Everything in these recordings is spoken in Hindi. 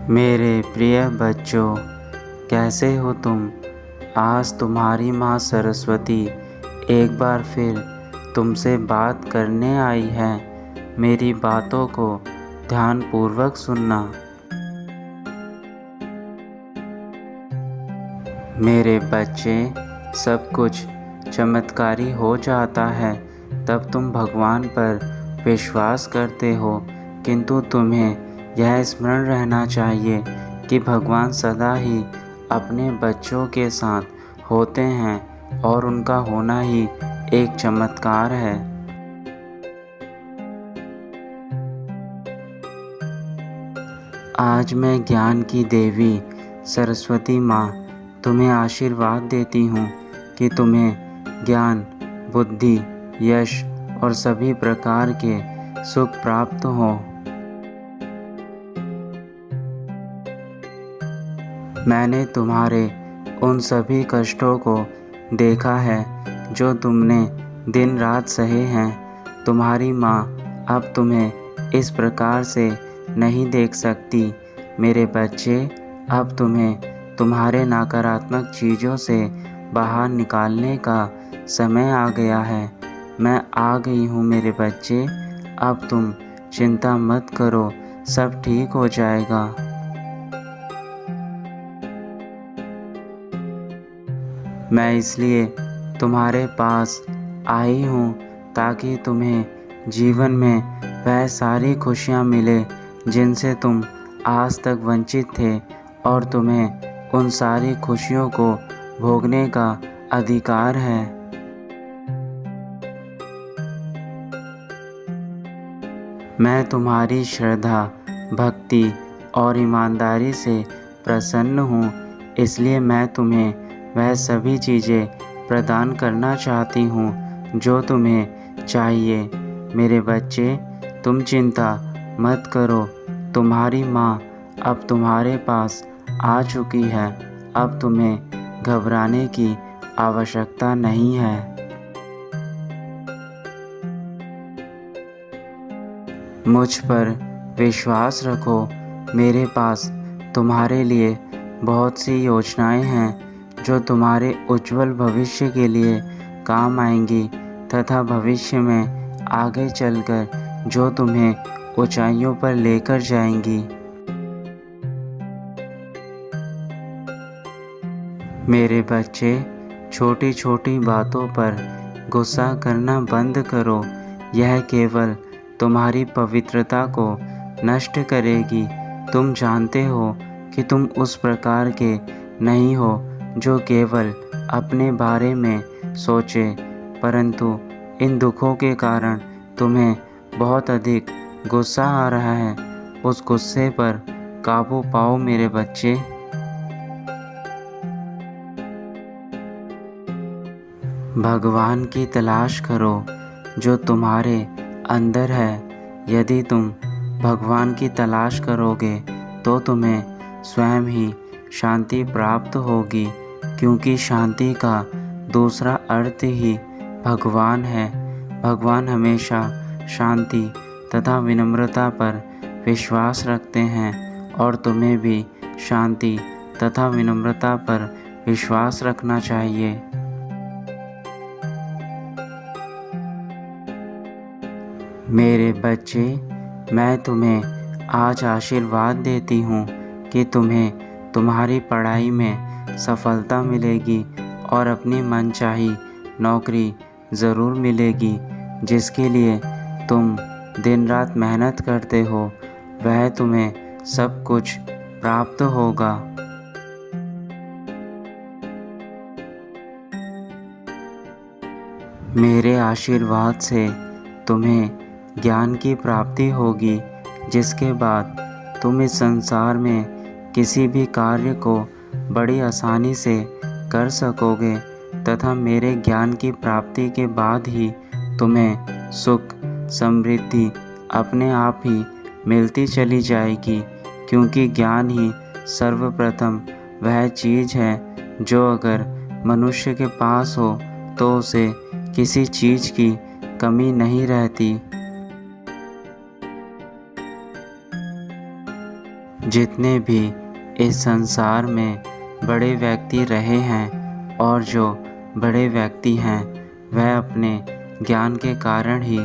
मेरे प्रिय बच्चों, कैसे हो तुम? आज तुम्हारी माँ सरस्वती एक बार फिर तुमसे बात करने आई है। मेरी बातों को ध्यानपूर्वक सुनना। मेरे बच्चे, सब कुछ चमत्कारी हो जाता है तब तुम भगवान पर विश्वास करते हो, किंतु तुम्हें यह स्मरण रहना चाहिए कि भगवान सदा ही अपने बच्चों के साथ होते हैं और उनका होना ही एक चमत्कार है। आज मैं ज्ञान की देवी सरस्वती माँ तुम्हें आशीर्वाद देती हूँ कि तुम्हें ज्ञान, बुद्धि, यश और सभी प्रकार के सुख प्राप्त हो। मैंने तुम्हारे उन सभी कष्टों को देखा है जो तुमने दिन रात सहे हैं। तुम्हारी माँ अब तुम्हें इस प्रकार से नहीं देख सकती। मेरे बच्चे, अब तुम्हें तुम्हारे नकारात्मक चीज़ों से बाहर निकालने का समय आ गया है। मैं आ गई हूँ मेरे बच्चे। अब तुम चिंता मत करो, सब ठीक हो जाएगा। मैं इसलिए तुम्हारे पास आई हूँ ताकि तुम्हें जीवन में वह सारी खुशियाँ मिले जिनसे तुम आज तक वंचित थे, और तुम्हें उन सारी खुशियों को भोगने का अधिकार है। मैं तुम्हारी श्रद्धा, भक्ति और ईमानदारी से प्रसन्न हूँ, इसलिए मैं तुम्हें वह सभी चीज़ें प्रदान करना चाहती हूँ जो तुम्हें चाहिए। मेरे बच्चे, तुम चिंता मत करो। तुम्हारी माँ अब तुम्हारे पास आ चुकी है। अब तुम्हें घबराने की आवश्यकता नहीं है। मुझ पर विश्वास रखो। मेरे पास तुम्हारे लिए बहुत सी योजनाएं हैं जो तुम्हारे उज्जवल भविष्य के लिए काम आएंगी तथा भविष्य में आगे चलकर जो तुम्हें ऊंचाइयों पर लेकर जाएंगी। मेरे बच्चे, छोटी छोटी बातों पर गुस्सा करना बंद करो। यह केवल तुम्हारी पवित्रता को नष्ट करेगी। तुम जानते हो कि तुम उस प्रकार के नहीं हो जो केवल अपने बारे में सोचे, परंतु इन दुखों के कारण तुम्हें बहुत अधिक गुस्सा आ रहा है। उस गुस्से पर काबू पाओ मेरे बच्चे। भगवान की तलाश करो जो तुम्हारे अंदर है। यदि तुम भगवान की तलाश करोगे तो तुम्हें स्वयं ही शांति प्राप्त होगी, क्योंकि शांति का दूसरा अर्थ ही भगवान है। भगवान हमेशा शांति तथा विनम्रता पर विश्वास रखते हैं, और तुम्हें भी शांति तथा विनम्रता पर विश्वास रखना चाहिए। मेरे बच्चे, मैं तुम्हें आज आशीर्वाद देती हूँ कि तुम्हें तुम्हारी पढ़ाई में सफलता मिलेगी और अपनी मनचाही नौकरी ज़रूर मिलेगी। जिसके लिए तुम दिन रात मेहनत करते हो, वह तुम्हें सब कुछ प्राप्त होगा। मेरे आशीर्वाद से तुम्हें ज्ञान की प्राप्ति होगी, जिसके बाद तुम इस संसार में किसी भी कार्य को बड़ी आसानी से कर सकोगे, तथा मेरे ज्ञान की प्राप्ति के बाद ही तुम्हें सुख समृद्धि अपने आप ही मिलती चली जाएगी, क्योंकि ज्ञान ही सर्वप्रथम वह चीज़ है जो अगर मनुष्य के पास हो तो उसे किसी चीज़ की कमी नहीं रहती। जितने भी इस संसार में बड़े व्यक्ति रहे हैं और जो बड़े व्यक्ति हैं वह अपने ज्ञान के कारण ही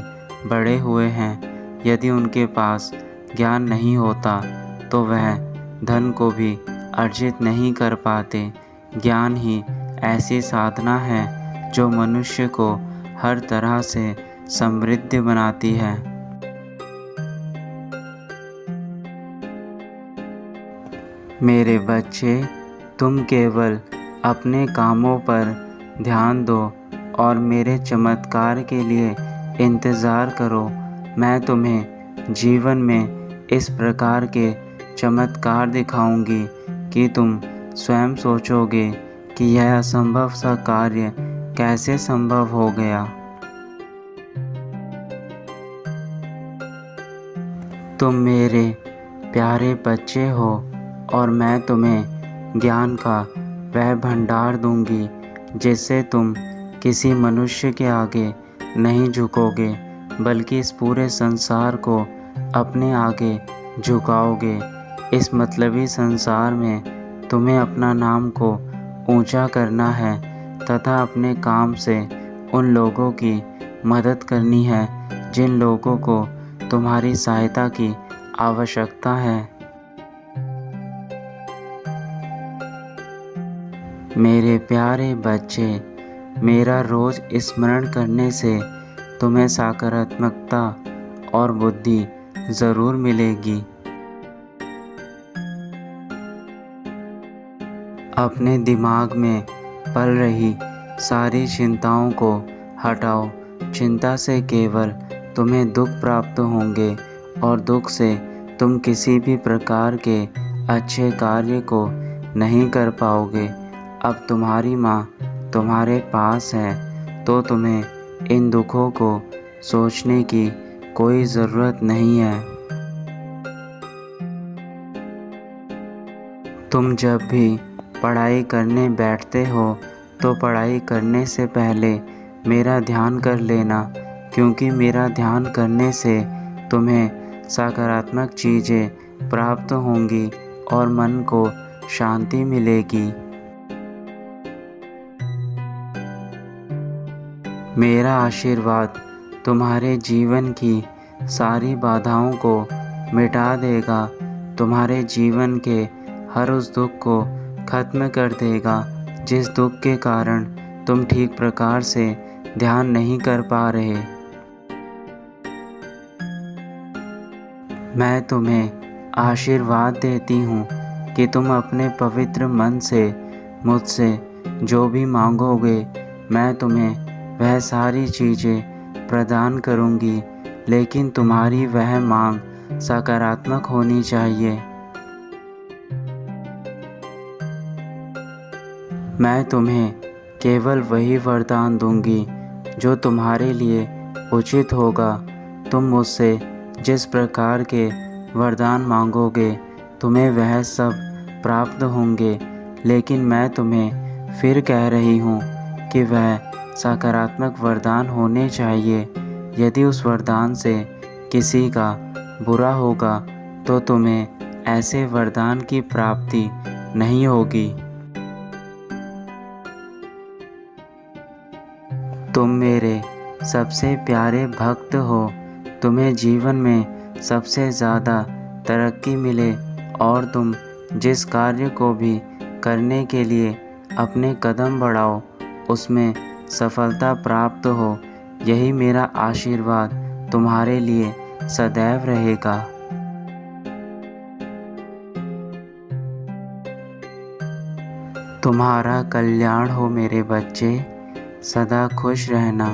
बड़े हुए हैं। यदि उनके पास ज्ञान नहीं होता तो वह धन को भी अर्जित नहीं कर पाते। ज्ञान ही ऐसी साधना है जो मनुष्य को हर तरह से समृद्ध बनाती है। मेरे बच्चे, तुम केवल अपने कामों पर ध्यान दो और मेरे चमत्कार के लिए इंतज़ार करो। मैं तुम्हें जीवन में इस प्रकार के चमत्कार दिखाऊंगी कि तुम स्वयं सोचोगे कि यह असंभव सा कार्य कैसे संभव हो गया। तुम मेरे प्यारे बच्चे हो और मैं तुम्हें ज्ञान का वह भंडार दूंगी जिससे तुम किसी मनुष्य के आगे नहीं झुकोगे बल्कि इस पूरे संसार को अपने आगे झुकाओगे। इस मतलबी संसार में तुम्हें अपना नाम को ऊंचा करना है तथा अपने काम से उन लोगों की मदद करनी है जिन लोगों को तुम्हारी सहायता की आवश्यकता है। मेरे प्यारे बच्चे, मेरा रोज़ स्मरण करने से तुम्हें सकारात्मकता और बुद्धि ज़रूर मिलेगी। अपने दिमाग में पल रही सारी चिंताओं को हटाओ। चिंता से केवल तुम्हें दुख प्राप्त होंगे और दुख से तुम किसी भी प्रकार के अच्छे कार्य को नहीं कर पाओगे। अब तुम्हारी माँ तुम्हारे पास है तो तुम्हें इन दुखों को सोचने की कोई ज़रूरत नहीं है। तुम जब भी पढ़ाई करने बैठते हो तो पढ़ाई करने से पहले मेरा ध्यान कर लेना, क्योंकि मेरा ध्यान करने से तुम्हें सकारात्मक चीज़ें प्राप्त होंगी और मन को शांति मिलेगी। मेरा आशीर्वाद तुम्हारे जीवन की सारी बाधाओं को मिटा देगा, तुम्हारे जीवन के हर उस दुख को खत्म कर देगा जिस दुख के कारण तुम ठीक प्रकार से ध्यान नहीं कर पा रहे। मैं तुम्हें आशीर्वाद देती हूँ कि तुम अपने पवित्र मन से मुझसे जो भी मांगोगे मैं तुम्हें वह सारी चीज़ें प्रदान करूँगी, लेकिन तुम्हारी वह मांग सकारात्मक होनी चाहिए। मैं तुम्हें केवल वही वरदान दूंगी जो तुम्हारे लिए उचित होगा। तुम मुझसे जिस प्रकार के वरदान मांगोगे तुम्हें वह सब प्राप्त होंगे, लेकिन मैं तुम्हें फिर कह रही हूँ कि वह सकारात्मक वरदान होने चाहिए। यदि उस वरदान से किसी का बुरा होगा तो तुम्हें ऐसे वरदान की प्राप्ति नहीं होगी। तुम मेरे सबसे प्यारे भक्त हो। तुम्हें जीवन में सबसे ज़्यादा तरक्की मिले और तुम जिस कार्य को भी करने के लिए अपने कदम बढ़ाओ उसमें सफलता प्राप्त हो। यही मेरा आशीर्वाद तुम्हारे लिए सदैव रहेगा। तुम्हारा कल्याण हो मेरे बच्चे। सदा खुश रहना।